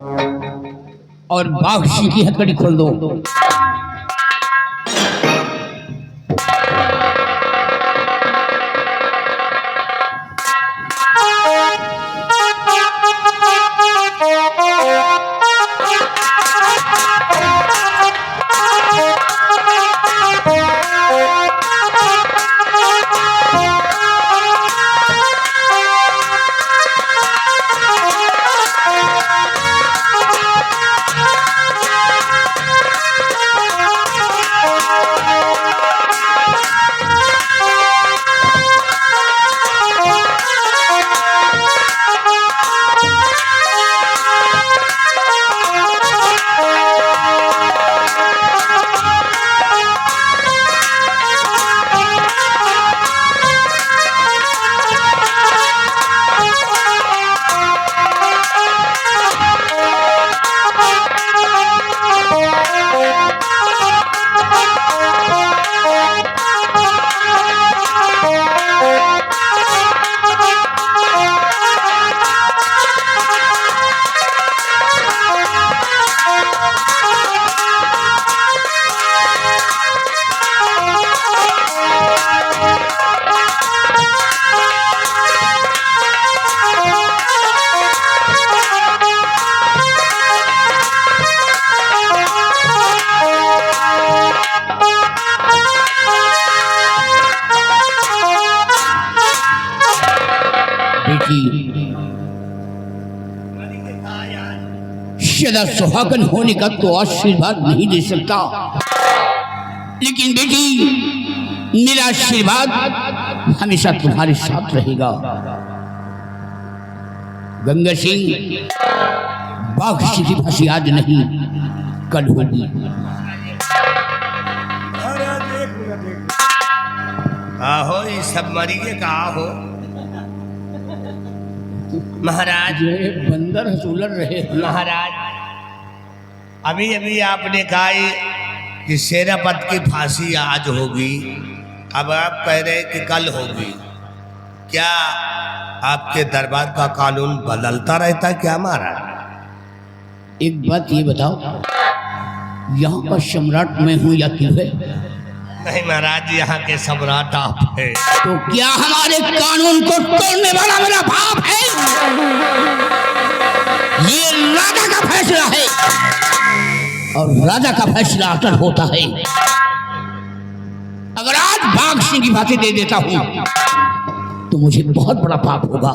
और बागशी की हथकड़ी खोल दो। सदा सुहागन होने का तो आशीर्वाद नहीं दे सकता, लेकिन बेटी मेरा आशीर्वाद हमेशा तुम्हारे साथ रहेगा। गंगा सिंह, बागशी की फांसी आज नहीं कल होगी। आहो ये सब मरिए कहा हो महाराज। बंदर हसूलर रहे महाराज, अभी अभी आपने कहा कि सेनापत की फांसी आज होगी, अब आप कह रहे हैं कि कल होगी। क्या आपके दरबार का कानून बदलता रहता क्या महाराज? एक बात ये बताओ, यहाँ का सम्राट मैं हूँ या क्यों है? नहीं महाराज, यहाँ के सम्राट आप है। तो क्या हमारे कानून को तोड़ने वाला मेरा बाप है? ये राजा का फैसला है और राजा का फैसला अटल होता है। अगर आज बागशी की फांसी दे देता हूं तो मुझे बहुत बड़ा पाप होगा,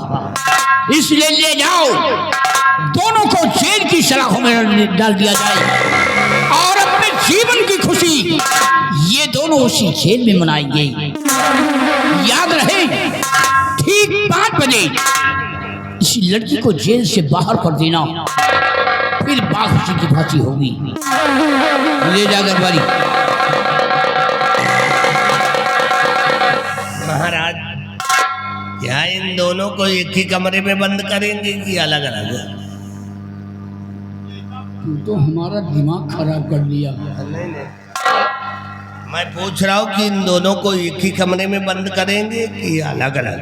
इसलिए ले जाओ, दोनों को जेल की सलाखों में डाल दिया जाए और अपने जीवन की खुशी ये दोनों उसी जेल में मनाएंगे। याद रहे, ठीक 5 बजे इसी लड़की को जेल से बाहर कर देना, फिर बागशी की फांसी होगी। ले जा दरबारी। महाराज, क्या इन दोनों को एक ही कमरे में बंद करेंगे कि अलग अलग? तू तो हमारा दिमाग खराब कर दिया। नहीं नहीं, मैं पूछ रहा हूँ कि इन दोनों को एक ही कमरे में बंद करेंगे कि अलग अलग?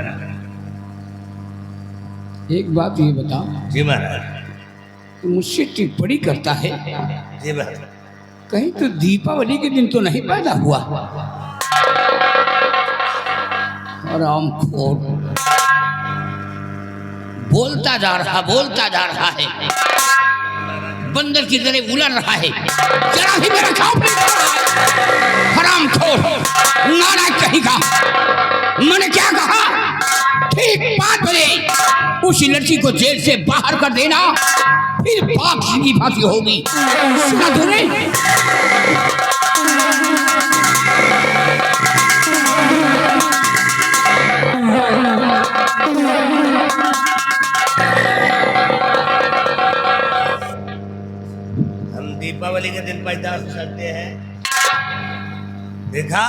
एक बात ये बता, जी महाराज। तू मुझसे टिप्पणी करता है, जी महाराज। कहीं तो दीपावली के दिन तो नहीं पैदा हुआ? हरामखोर, बोलता जा रहा है, बंदर की तरह उलट रहा है, जरा भी मेरा खाओ पी रहा है। हरामखोर, नालायक कहीं का। मैंने क्या कहा? ठीक 5 बजे उसी लड़की को जेल से बाहर कर देना, फिर बागशी की फांसी होगी। सुना तूने? हम दीपावली के दिन पैदा हो सकते हैं। देखा,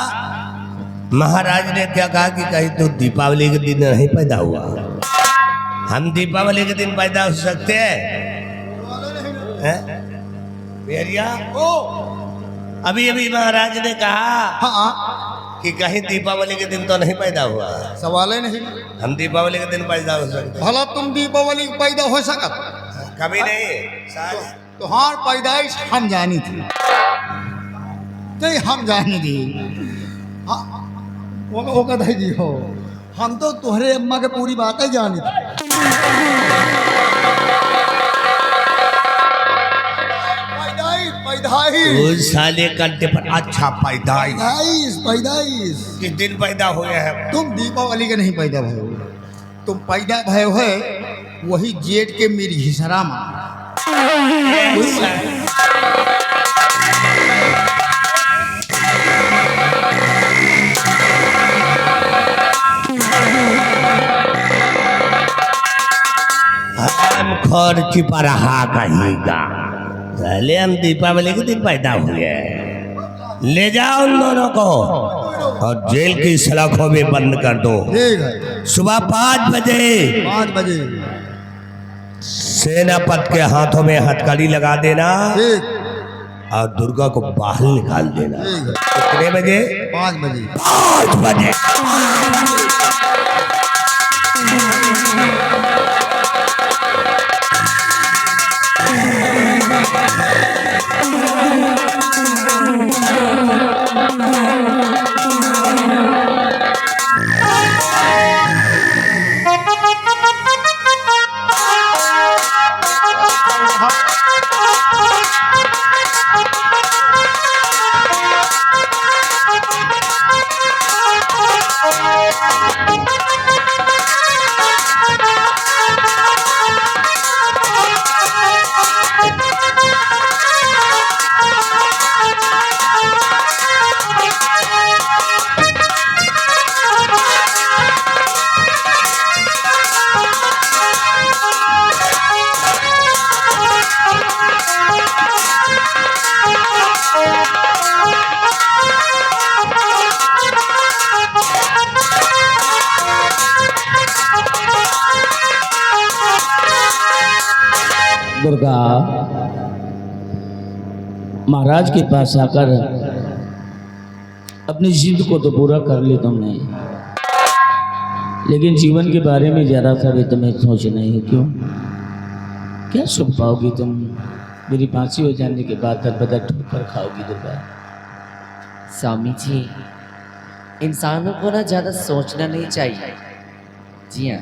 महाराज ने क्या कहा कि कहीं तो दीपावली के दिन नहीं पैदा हुआ। हम दीपावली के दिन पैदा हो सकते हैं? भैया, अभी अभी महाराज ने कहा हाँ कि कहीं दीपावली के दिन तो नहीं पैदा हुआ। सवाल ही नहीं। हम दीपावली के दिन पैदा हो सकते हैं। भला तुम दीपावली को पैदा हो सकत? कभी नहीं साज तुहार पैदाइश हम जानी थी नहीं हम जानी थी हाँ, वो कहता जी हो हम तो तुम्हारे अम्मा के पूरी बातें जानी थी पैदाइश उस साले कंटे पर अच्छा पैदाइश पैदाइश पैदाइश किस दिन पैदा हुए हैं तुम दीपावली के नहीं पैदा भय हो तुम पैदा भय है वही जेठ के मेरी हिसरा में हम खर्च पर रहा कहेगा पहले हम दीपावली के दिन पैदा हुए ले जाओ उन दोनों को और जेल की सलाखों में बंद कर दो ठीक है सुबह 5 बजे 5 बजे सेनापत के हाथों में हथकड़ी लगा देना ठीक और दुर्गा को बाहर निकाल देना ठीक है कितने बजे 5 बजे 5 बजे दुर्गा महाराज के पास आकर अपनी जिद को तो पूरा कर ली तुमने, लेकिन जीवन के बारे में जरा सा भी तुम्हें सोचना है। क्यों? क्या सुख पाओगी तुम? मेरी फांसी हो जाने के बाद तरबतर ठोकर खाओगी दुर्गा। स्वामी जी, इंसानों को ना ज़्यादा सोचना नहीं चाहिए। जी हाँ,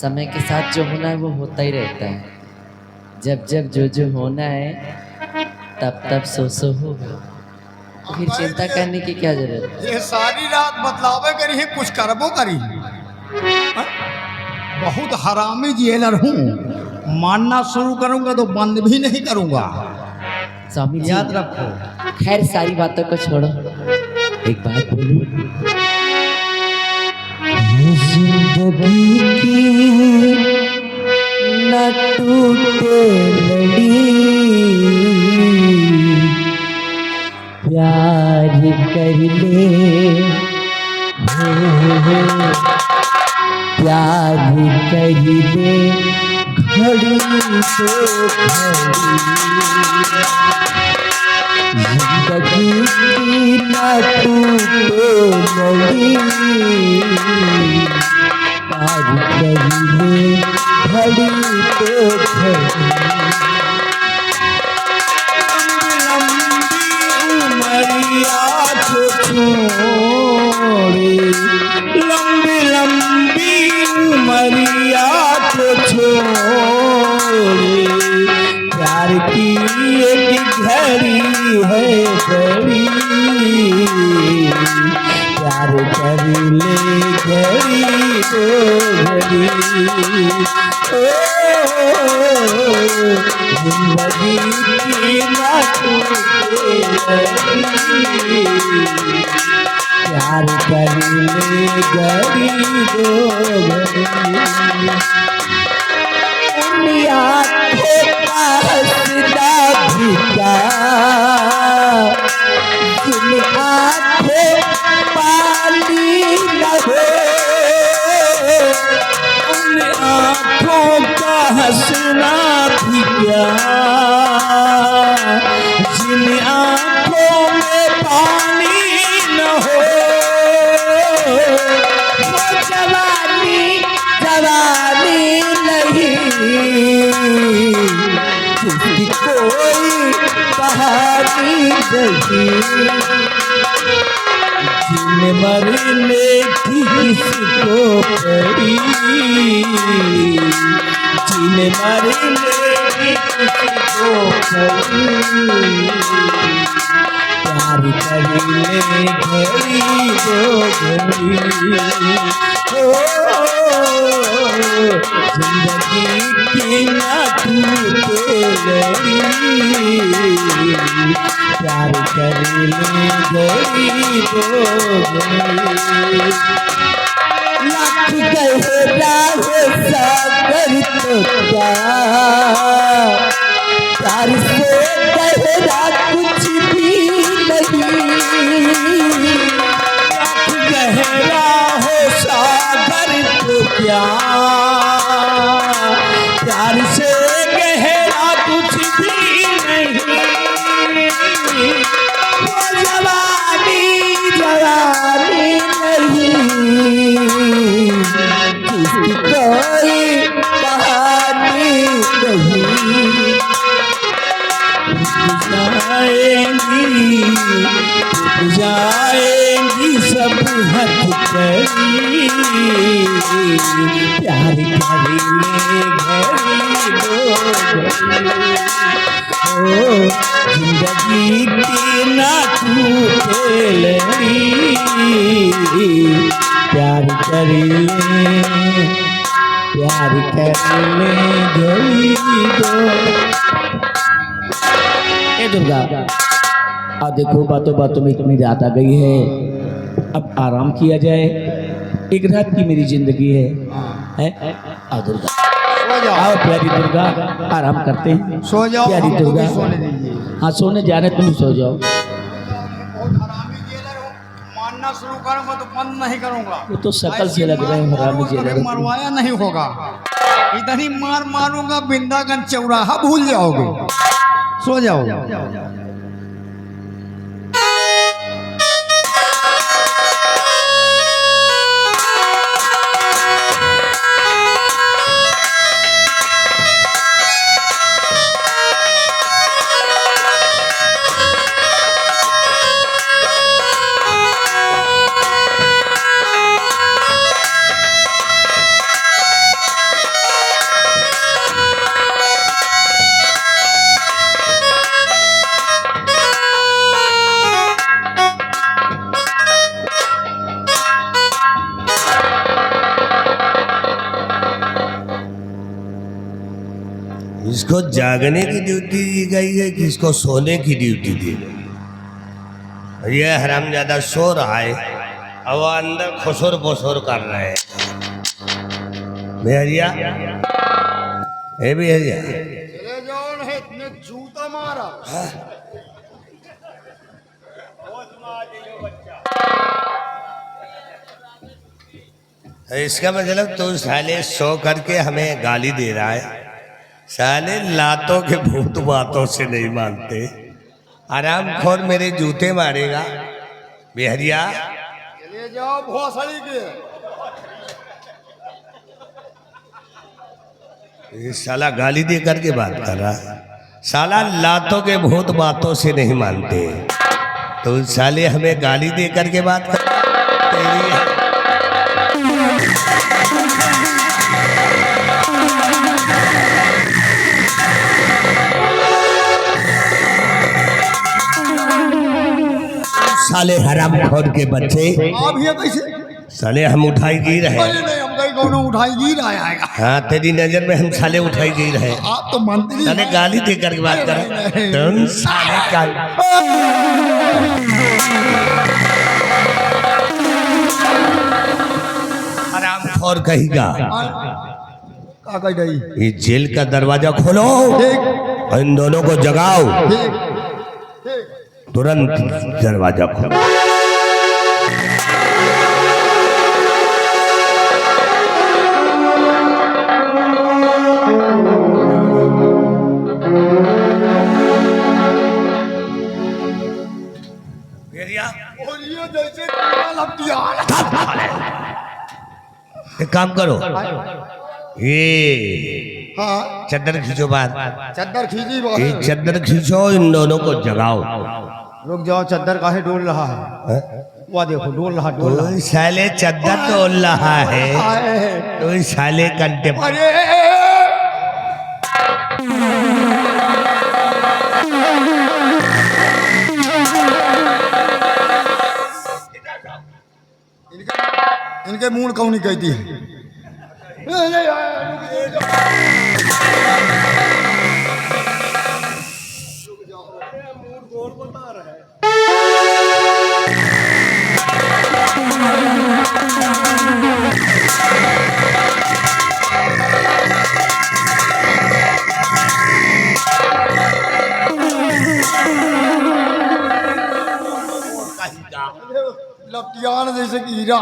समय के साथ जो होना है वो होता ही रहता है। जब जब जो होना है तब तब सो होगा, तो फिर चिंता करने की क्या जरूरत है? ये सारी रात बतलावे करी है कुछ करबो करी हाँ? बहुत हरामी जेलर हूँ, मानना शुरू करूंगा तो बंद भी नहीं करूंगा, स्वामी जी याद रखो। खैर सारी बातों को छोड़ो, एक बात बोलूं। जिंदगी की न टूटे लड़ी, प्यार कर ले प्यार कर ले घड़ी तो घड़ी, जिंदगी की न टूटे लड़ी, प्यार कर ले घड़ी तो घड़ी। लंबी लंबी उमरिया को छोड़े, प्यार की एक घड़ी है बड़ी, प्यार कर ले घड़ी तो घड़ी। जिंदगी की ना टूटे लड़ी, प्यार कर ले घड़ी दो घड़ी। दुनिया के हंसदा भिका, जिन आँखों पानी न हो, उन आँखों का हंसना भी क्या, जिन आँखों में पानी न हो, वो जवानी जवानी नहीं, उसकी कोई कहानी नहीं, जीने मरने की किसको पड़ी, जीने मरने की किसको पड़ी, प्यार कर ले घड़ी दो घड़ी, जिंदगी की ना टूटे लड़ी, प्यार कर ले घड़ी दो घड़ी, लाख गहरा है सागर तो क्या, प्यार से गहरा कुछ भी नहीं, लाख गहरा हो सागर तो क्या, प्यार से गहरा कुछ भी नहीं, वो जवानी जवानी नहीं, जिसकी कोई कहानी नहीं, जाएंगी सब हद करी, प्यार करी ले घड़ी दो घड़ी, ओ जिंदगी की ना टूटे लड़ी, प्यार करी ले घड़ी दो। ए दुर्गा, अब देखो बातों बातों में इतनी रात आ गई है, अब आराम किया जाए, एक रात की मेरी जिंदगी है? आ दुर्गा, सो जाओ, आओ प्यारी दुर्गा, आराम करते हैं। सो जाओ, प्यारी हमको दुर्गा, भी सोने दीजिए। हाँ सोने जा रहे, तुम सो जाओ। बहुत हरामी जेलर हो, मारना शुरू करूंगा तो बंद नहीं करूंगा। वो तो शकल से लग रहे हैं हरामी जेलर। मरवाया नहीं होगा, इधर ही मार मारूंगा, बिंदागन चौराहा भूल जाओगे। सो जाओ। इसको जागने की ड्यूटी दी गई है कि इसको सोने की ड्यूटी दी गई? ये हरामजादा सो रहा है और वो अंदर खुसुर पुसुर कर रहे हैं। बिहरिया, ए बिहरिया, चले जाओ, नहीं इतने जूता मारा। इसका मतलब तू साले सो करके हमें गाली दे रहा है। साले लातों के भूत बातों से नहीं मानते। आराम खोर मेरे जूते मारेगा। बिहरिया, चले जाओ भोसड़ी के। ये साला गाली दे करके बात कर रहा है। साला लातों के भूत बातों से नहीं मानते, तो साले हमें गाली दे करके बात कर तेरी है। साले हराम खोर के बच्चे, आप ये कैसे? साले हम उठाई गिर अरे है। नहीं, हम कहीं कौनो उठाई गिर आएगा। हाँ, तेरी नजर में हम साले उठाई गिर है। आप तो मंत्री साले हैं। गाली दे करके बात कर रहे हैं। तुम साले का हराम खोर कहेगा। का कह रही? ये जेल का दरवाजा खोलो ठीक और इन दोनों को जगाओ। ठीक ठीक। तुरंत दरवाजा खोलो। और ये जैसे लपटिया। एक काम करो, ये हाँ चद्दर खींचो बाहर। चद्दर खींची ये बाहर। चद्दर खींचो, इन दोनों को जगाओ। रुक जाओ, चद्दर काहे डोल रहा है? हैं? वह देखो डोल रहा, डोल रहा। तो साले चद्दर तोल रहा है, आए। तो साले कंटे। अरे इनके मूड कौन नहीं कहती है। लपटियान जैसे कि हीरा।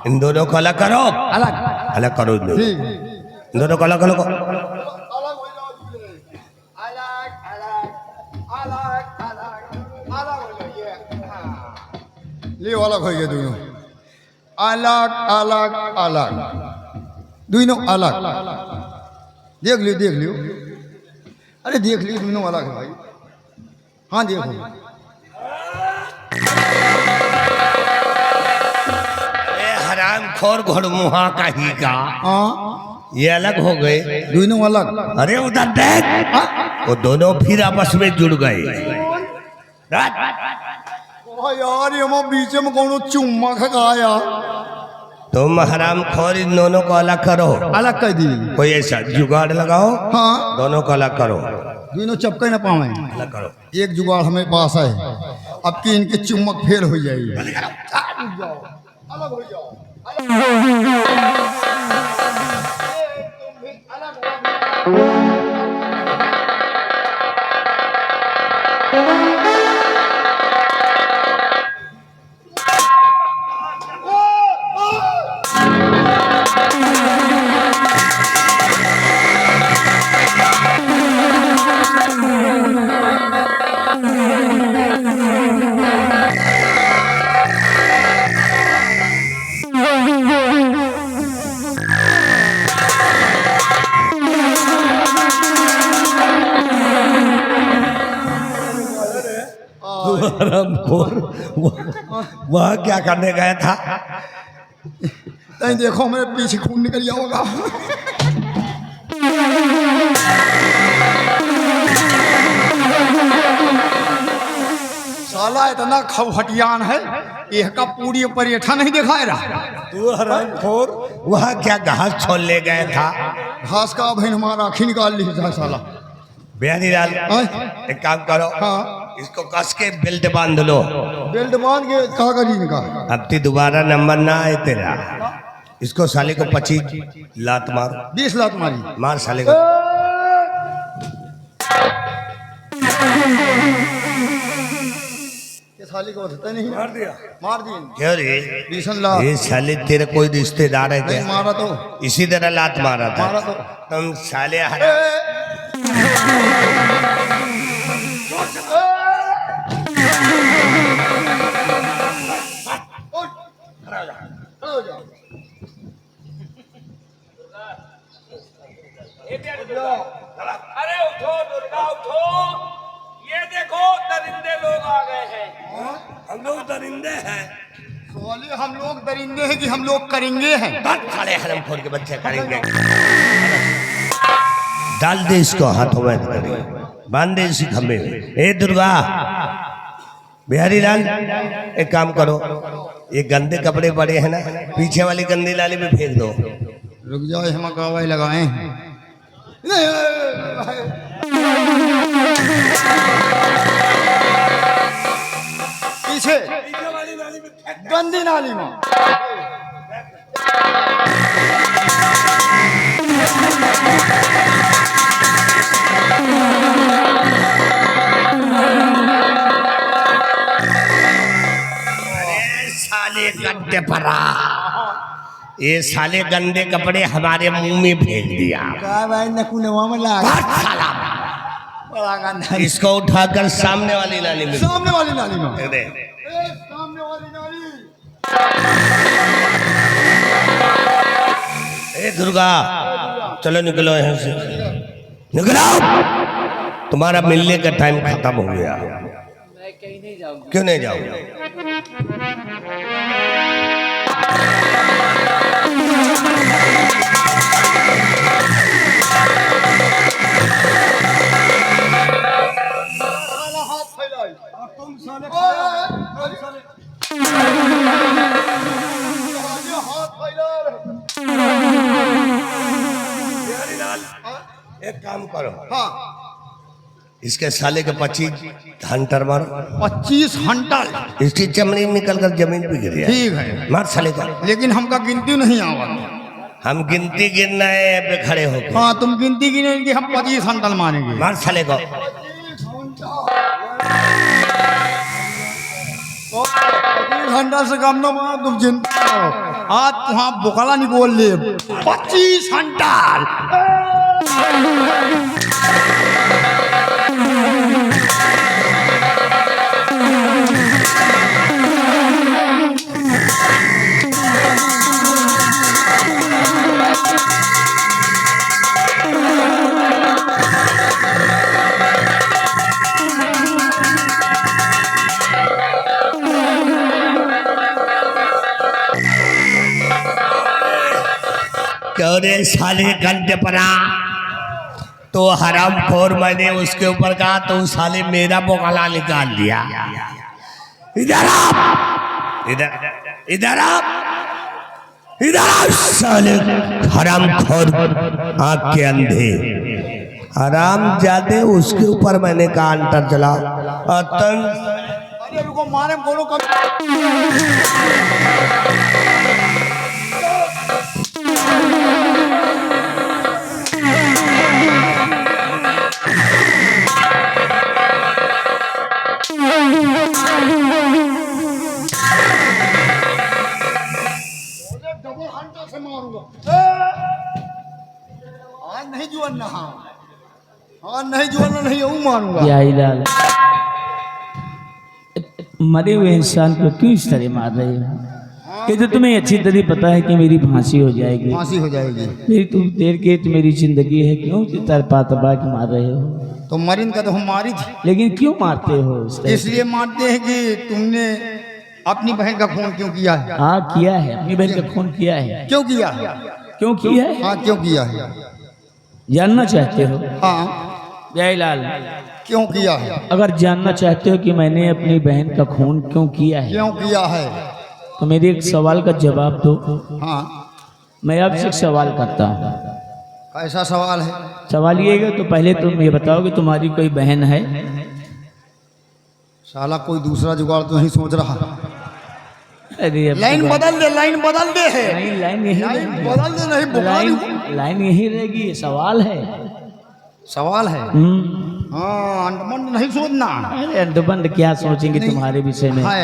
इन दोनों को अलग करो, अलग अलग करो इन दोनों। ठीक। इन दोनों को अलग करो। अलग हो जाओ दूल्हे। अलग अलग अलग अलग अलग हो जाइए। हाँ। ले अलग हो गए दोनों। अलग अलग अलग दोनों अलग। देख लियो देख लियो। अरे देख लियो दोनों अलग है भाई। हाँ देखो। हराम खोर घोड़मुहा का ही का, हाँ ये अलग हो गए। दोनों अलग। अरे उधर देख, वो दोनों फिर आपस में जुड़ गए। यार ये बीच में कौन चुम्मा खगाया। तुम हराम खोर इन दोनों को अलग करो। अलग कर दी। कोई ऐसा जुगाड़ लगाओ, हाँ दोनों को अलग करो। दोनों चपके न पावे। अलग करो। एक जुगाड़ हमें पास है, अब की इनके चुम्बक फेल हो जाएगी। अलग हो जाओ। हराम खोर वह क्या करने गया था? नहीं देखो मेरे पीछे खून निकल जाओगा। साला इतना खवहटियान है, यह का पूरी परेठा नहीं दिखाए रहा। तू हराम खोर वह क्या घास छोड़ ले गया था? घास का भाई हमारा आखी निकाल ली था साला। बिहारी लाल हाँ? एक काम करो, हाँ इसको कस के बेल्ट बांध लो। बेल्ट बांध के कहा करी इनका। अब ती दोबारा नंबर ना आए तेरा। इसको साले को 25 लात मार। 20 लात मारी। मार साले को। ये साली को होता नहीं। मार दिया। मार दी। क्यों रे? 20 लात। ये साले तेरे कोई रिश्तेदार है नहीं क्या? मारा तो। इसी तरह लात मारा था। मारा तो। तुम साले हराम। अरे उठो दुर्गा उठो, ये देखो दरिंदे लोग आ गए हैं। हम लोग दरिंदे हैं। सोले हम लोग दरिंदे हैं कि हम लोग करेंगे हैं। साले हराम खोर के बच्चे करेंगे। डाल दे इसको हाथों में, बांध दे इसी खंभे में। ए दुर्गा, बिहारी लाल एक काम करो, ये गंदे कपड़े पड़े हैं ना, पीछे वाली गंदी नाली में फेंक दो। रुक जाओ, हम गवाही लगाए हैं। पीछे गंदी नाली में। साले गंदे पड़ा, ये साले गंदे कपड़े हमारे मुंह में फेंक दिया। भाई नकुनवा में लगा। साला बड़ा गंदा। इसको उठाकर सामने वाली नाली में सामने वाली नाली में। फेंक दे। सामने वाली नाली। ए दुर्गा, चलो निकलो यहाँ से, निकलो। तुम्हारा मिलने का टाइम खत्म हो गया। मैं कहीं नहीं जाऊंगा। क्यों नहीं जाओगे? एक काम करो, हाँ इसके साले के 25 हंटर मारो, 25 हंटर। इसकी चमड़ी निकल कर जमीन पे गिर गया। ठीक है, मार साले का। लेकिन हमका गिनती नहीं आवा। हम गिनती गिनना है पे खड़े होकर। हाँ तुम गिनती गिनेंगे, हम 25 हंटर मानेंगे। मार साले को। 25 हंटर से कम न मानो, तुम चिंता करो। आज तुहाँ बुकला नहीं बोल ले। 25 हंटर। क्यों रे साले घंटे परा, तो हराम खोर मैंने उसके ऊपर कहा तो उस साले मेरा बोकला निकाल दिया। इधर आप, इधर इधर आप, इधर आप साले हराम खोर, आँख के अंधे हराम जादे। उसके ऊपर मैंने कहा अंतर चला। अरे रुको, मारे कोनो कम। डबल हंटर से मारूंगा। आज नहीं जुआना, आज नहीं जुआना, नहीं यूं मारूंगा। या इलाल, मरे हुए इंसान को क्यों इस तरह मार रहे हो? कि तो तुम्हें अच्छी तरह पता है कि मेरी फांसी हो जाएगी, फांसी हो जाएगी। मेरी तुम देर के तो मेरी जिंदगी है, क्यों तरपा तबा के मार रहे हो? तो मरीन का तो हम मारी थी, लेकिन क्यों मारते हो इस तरह? इसलिए मारते हैं कि तुमने अपनी बहन का खून क्यों किया है। हाँ किया है, अपनी बहन का खून किया है। क्यों किया? क्यों किया है? हाँ क्यों किया है? जानना चाहते हो? हाँ जयलाल, क्यों किया है? अगर जानना चाहते हो कि मैंने अपनी बहन का खून क्यों किया है, क्यों किया है? तो मेरे एक सवाल का जवाब दो। हाँ मैं आपसे एक सवाल करता हूँ। कैसा सवाल है? सवाल ये है, तो पहले तुम ये बताओ कि तुम्हारी कोई बहन है? साला कोई दूसरा जुगाड़ तो नहीं सोच रहा। अरे अब लाइन बदल दे, लाइन बदल दे है। नहीं, लाइन यही लाइन रहेगी। बदल दे, नहीं बुखारी। लाइन यही रहेगी, ये सवाल है। सवाल है। हाँ अंडमंड नहीं सोचना। अरे अंडबंद क्या सोचेंगे तुम्हारे विषय में? हाय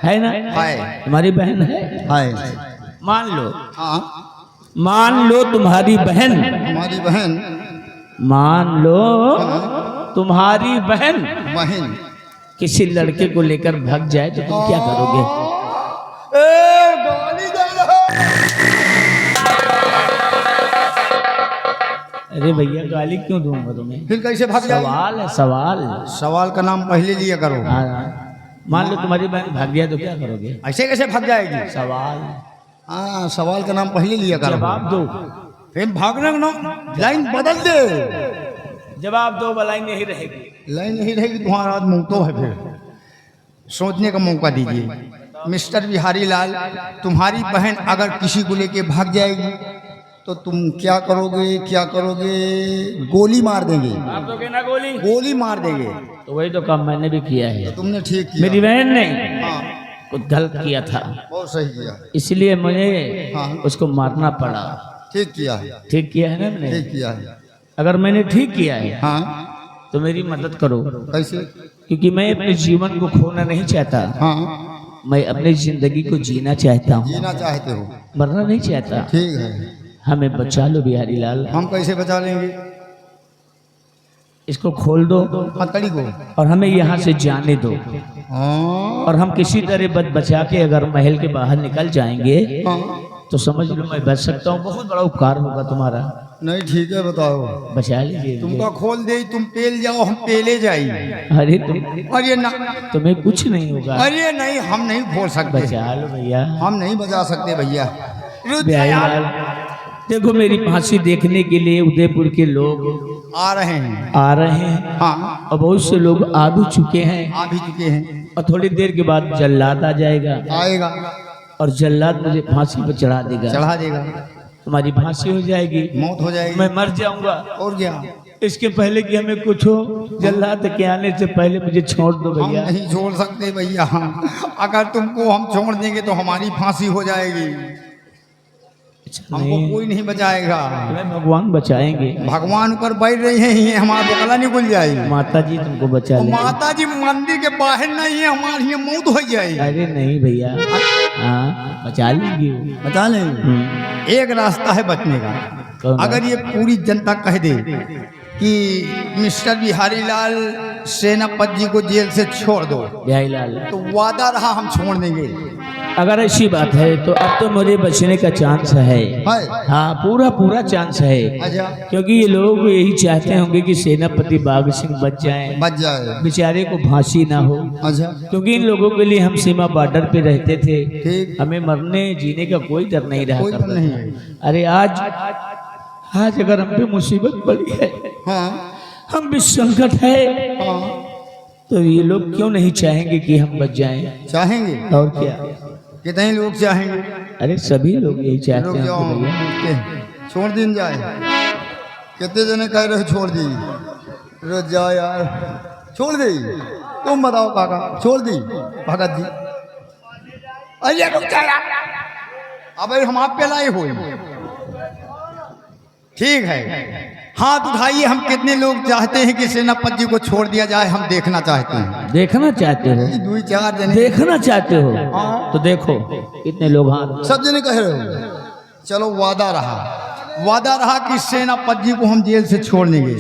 है ना? हाय तुम्हारी बहन है? हाय। मान लो, हाँ मान लो तुम्हारी बहन, हमारी बहन, मान लो तुम्हारी बहन बहन किसी लड़के को लेकर भाग जाए तो तुम क्या करोगे? गाली दे रहा। अरे भैया गाली क्यों दूंगा तुम्हें? फिर कैसे भाग जाएगी? सवाल है, सवाल। सवाल का नाम पहले लिया करो। हाँ, मान लो तुम्हारी बहन भाग गया तो क्या करोगे? ऐसे कैसे भाग जाएगी? सवाल। हाँ सवाल का नाम पहले लिया करो। जवाब दो। फिर भागने ना, लाइन बदल दे। जवाब दो, लाइन नहीं रहेगी। लाइन नहीं रहेगी, तुम्हारा आज मुंह तो है। फिर सोचने का मौका दीजिए। मिस्टर बिहारी लाल, तुम्हारी बहन अगर किसी को लेके भाग जाएगी तो तुम क्या करोगे? क्या करोगे? गोली मार देंगे। आप तो कहना गोली, गोली मार देंगे। तो वही तो काम मैंने भी किया है। तुमने ठीक किया। मेरी बहन ने हाँ कुछ गलत किया था, बहुत सही किया। इसलिए मुझे हाँ। उसको मारना पड़ा। ठीक किया है। ठीक किया है ना मैंने? ठीक किया है। अगर मैंने ठीक किया है हाँ तो मेरी मदद करो, कैसे? क्योंकि मैं अपने जीवन को खोना नहीं चाहता। हाँ मैं अपनी जिंदगी को जीना चाहता हूँ, जीना चाहते हो। मरना नहीं चाहता। ठीक है। हमें बचा लो बिहारी लाल, हम कैसे बचा लेंगे? इसको खोल दो हथकड़ी को। और हमें यहाँ से जाने दो, हाँ और हम किसी तरह बचा के अगर महल के बाहर निकल जाएंगे हाँ तो समझ लो मैं बच सकता हूँ। बहुत बड़ा उपकार होगा तुम्हारा। नहीं ठीक है बताओ। बचा लीजिए तुमका खोल दे, तुम पेल जाओ हम पेले जाई। अरे अरे ना, तुम्हें कुछ नहीं होगा। अरे नहीं हम नहीं खोल सकते, बचा लो भैया। हम नहीं बजा सकते भैया। बिहारी लाल, देखो मेरी फांसी देखने के लिए उदयपुर के लोग आ रहे हैं। हाँ, और बहुत से लोग आ भी चुके हैं, आ भी चुके हैं। और थोड़ी देर के बाद जल्लाद आ जाएगा, आएगा और जल्लाद मुझे फांसी पर चढ़ा देगा। तुम्हारी फांसी हो जाएगी, मौत हो जाएगी, मैं मर जाऊंगा। और क्या? इसके पहले कि हमें कुछ हो, जल्लाद के आने से पहले मुझे छोड़ दो हम भैया। नहीं छोड़ सकते भैया। अगर तुमको हम छोड़ देंगे तो हमारी फांसी हो जाएगी। हमको कोई नहीं बचाएगा, तुम्हें भगवान बचाएंगे। भगवान ऊपर बैठ रही है, हमारा बकला निकल जाएगी। माता जी तुमको बचा लेंगे। माता जी मंदिर के बाहर नहीं है, हमारी मौत हो जाएगी। अरे नहीं भैया, हाँ बचा लेंगे। बता लेंगे। एक रास्ता है बचने का। अगर ये पूरी जनता कह दे कि मिस्टर बिहारी लाल सेनापति जी को जेल से छोड़ दो, बिहारी लाल, तो वादा रहा हम छोड़ देंगे। अगर ऐसी बात है तो अब तो मुझे बचने का चांस है। हाँ, पूरा चांस है। अच्छा, क्योंकि ये लोग यही चाहते होंगे कि सेनापति बाघ सिंह बच जाएं, बेचारे को फांसी ना हो। अच्छा, क्योंकि इन लोगों के लिए हम सीमा बॉर्डर पे रहते थे, ठीक। हमें मरने जीने का कोई डर नहीं रहा कोई डर करता नहीं था। है। अरे आज अगर हम पे मुसीबत पड़ी है, हाँ, हम भी संकट है, हाँ, तो ये लोग क्यों नहीं चाहेंगे कि हम बच जाएं? चाहेंगे। और क्या, कितने लोग चाहेंगे? अरे सभी लोग यही चाहते लोग हैं जाओ, कि भैया छोड़ दिन जाए। कितने जने कह रहे हो छोड़ दी? रोज जाओ यार, छोड़ दी। तुम बताओ काका, छोड़ दी भगत जी? अरे रुक जा यार, अब हम आप पे लाए हो। ठीक है, हाथ उठाइए। हम कितने लोग चाहते हैं कि सेनापति जी को छोड़ दिया जाए? हम देखना चाहते हैं। देखना चाहते हो? 2-4 जने देखना चाहते हो? हाँ। तो देखो कितने लोग हाथ। सब जने कह रहे हो। चलो वादा रहा कि सेनापति जी को हम जेल से छोड़ देंगे।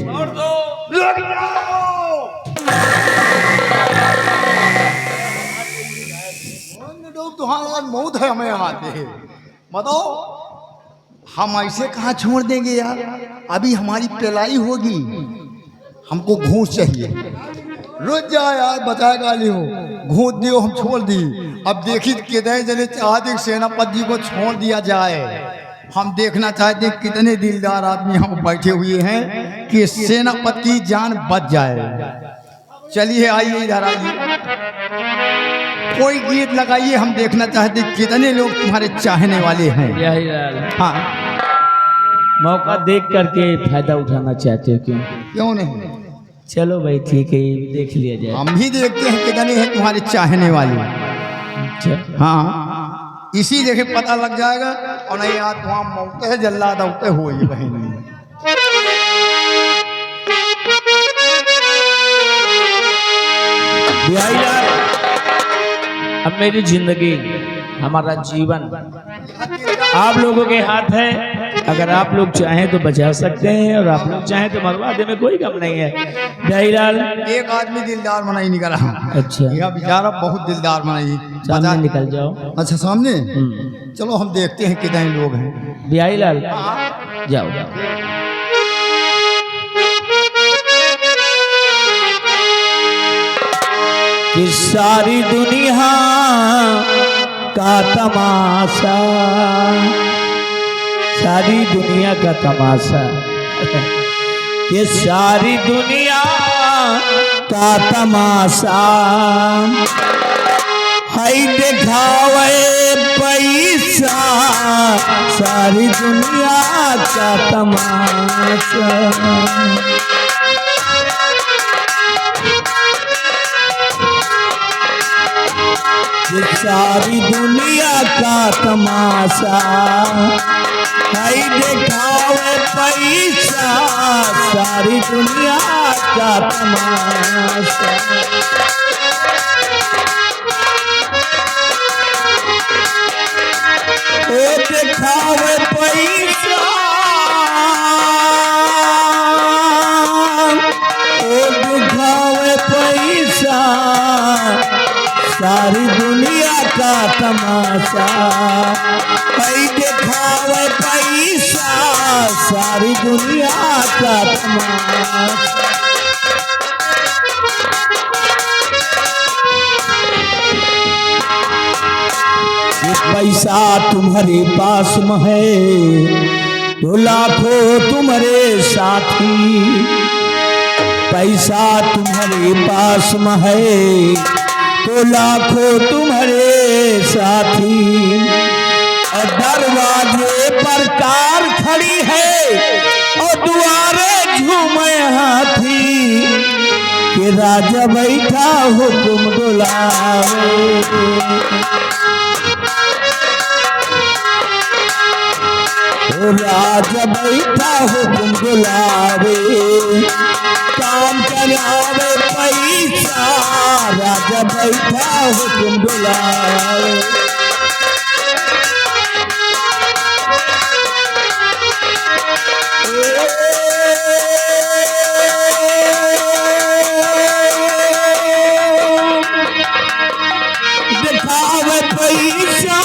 तुम्हारा मौत है, हमें आते बताओ, हम ऐसे कहाँ छोड़ देंगे यार? अभी हमारी पिलाई होगी, हमको घूस चाहिए। रोज जा यार, बचाएगा नहीं हो, घूस दियो, हम छोड़ दी। अब देखी कितने जने चाहते सेनापति जी को छोड़ दिया जाए। हम देखना चाहते कितने दिलदार आदमी हम बैठे हुए हैं कि सेनापति की जान बच जाए। चलिए आइए इधर आइए, कोई गीत लगाइए। हम देखना चाहते कितने लोग तुम्हारे चाहने वाले हैं। बिहारी लाल, हाँ, मौका देख करके फायदा उठाना चाहते हो? क्यों नहीं? चलो भाई ठीक है, ये भी देख लिया जाए। हम भी देखते हैं कितने हैं तुम्हारे चाहने वाले। अच्छा, हाँ, इसी जगह पता लग जाएगा। और नहीं यार, वहाँ मौके है जल्लाद उठते हो ही बहन। बिहारी लाल, अब मेरी जिंदगी, हमारा जीवन आप लोगों के हाथ है। अगर आप लोग चाहें तो बचा सकते हैं, और आप लोग चाहें तो मरवा देने में कोई कम नहीं है। बिहारी लाल, एक आदमी दिलदार मनाई निकला। अच्छा, यह बेचारा बहुत दिलदार मनाई। सामने निकल जाओ। अच्छा, सामने चलो हम देखते हैं कितने लोग हैं। बिहारी लाल, जाओ। कि सारी दुनिया का तमाशा, सारी दुनिया का तमाशा, ये सारी दुनिया का तमाशा है दिखावे पैसा, सारी दुनिया का तमाशा। ये सारी दुनिया का तमाशा है दिखावे पैसा, सारी दुनिया का तमाशा। ओ दिखावे पैसा, ओ दिखावे पैसा, सारी दुनिया का तमाशा है दिखावे पैसा, सारी दुनिया का तमाशा। ये पैसा तुम्हारे पास में है तो लाखों तुम्हारे साथी, पैसा तुम्हारे पास में है तो लाखों तुम्हारे साथी। और दरवाजे पर कार खड़ी है और दुआरे झूमे हाथी, कि राजा बैठा हुक्म बुलावे। ओ राजा बैठा हुक्म बुलावे, काम करावे पैसा, राजा बैठा हुक्म बुलावे। दिखावे पैसा